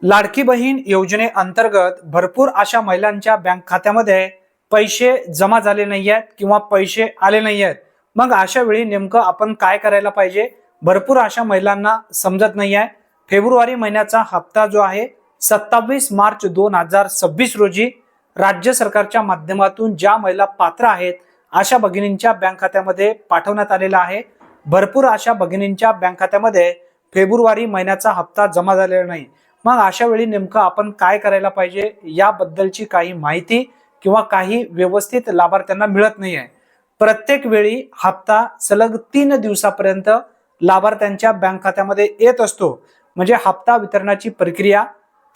लाडकी बहीण योजनेअंतर्गत भरपूर अशा महिलांच्या बँक खात्यामध्ये पैसे जमा झाले नाही आहेत किंवा पैसे आले नाही आहेत। मग अशा वेळी नेमकं आपण काय करायला पाहिजे? भरपूर अशा महिलांना समजत नाही आहे। फेब्रुवारी महिन्याचा हप्ता जो आहे 27 मार्च 2026 रोजी राज्य सरकारच्या माध्यमातून ज्या महिला पात्र आहेत अशा भगिनींच्या बँक खात्यामध्ये पाठवण्यात आलेला आहे। भरपूर अशा भगिनींच्या बँक खात्यामध्ये फेब्रुवारी महिन्याचा हप्ता जमा झालेला नाही। मग अशा वेळी नेमकं आपण काय करायला पाहिजे याबद्दलची काही माहिती किंवा काही व्यवस्थित लाभार्थ्यांना मिळत नाही आहे। प्रत्येक वेळी हप्ता सलग 3 दिवसापर्यंत लाभार्थ्यांच्या बँक खात्यामध्ये येत असतो। म्हणजे हप्ता वितरणाची प्रक्रिया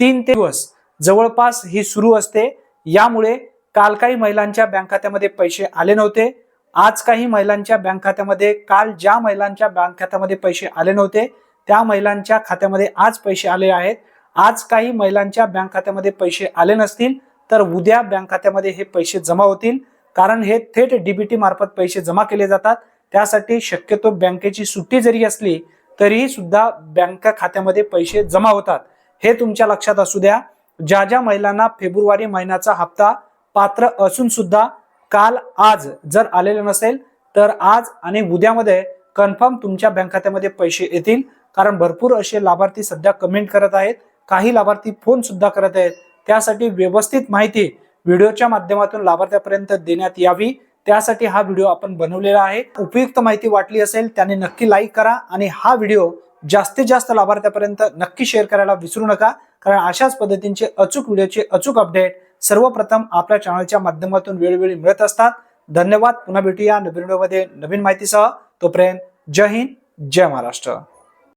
3 दिवस जवळपास ही सुरू असते। यामुळे काल काही महिलांच्या बँक खात्यामध्ये पैसे आले नव्हते। आज काही महिलांच्या बँक खात्यामध्ये काल ज्या महिलांच्या बँक खात्यामध्ये पैसे आले नव्हते त्या महिलांच्या खात्यामध्ये आज पैसे आले आहेत। आज काही महिलांच्या बँक खात्यामध्ये पैसे आले नसतील तर उद्या बँक खात्यामध्ये हे पैसे जमा होतील, कारण हे थेट डीबीटी मार्फत पैसे जमा केले जातात। त्यासाठी शक्यतो बँकेची सुट्टी जरी असली तरीही सुद्धा बँक खात्यामध्ये पैसे जमा होतात, हे तुमच्या लक्षात असू द्या। ज्या ज्या महिलांना फेब्रुवारी महिन्याचा हप्ता पात्र असून सुद्धा काल आज जर आलेले नसेल तर आज आणि उद्यामध्ये कन्फर्म तुमच्या बँक खात्यामध्ये पैसे येतील। कारण भरपूर असे लाभार्थी सध्या कमेंट करत आहेत, काही लाभार्थी फोन सुद्धा करत आहेत। त्यासाठी व्यवस्थित माहिती व्हिडिओच्या माध्यमातून लाभार्थ्यापर्यंत देण्यात यावी, त्यासाठी हा व्हिडिओ आपण बनवलेला आहे। उपयुक्त माहिती वाटली असेल त्याने नक्की लाईक करा आणि हा व्हिडिओ जास्तीत जास्त लाभार्थ्यापर्यंत नक्की शेअर करायला विसरू नका, कारण अशाच पद्धतीचे अचूक व्हिडिओचे अचूक अपडेट सर्वप्रथम आपल्या चॅनलच्या माध्यमातून वेळोवेळी मिळत असतात। धन्यवाद। पुन्हा भेटूया नवीन व्हिडिओमध्ये नवीन माहितीसह। तोपर्यंत जय हिंद, जय महाराष्ट्र।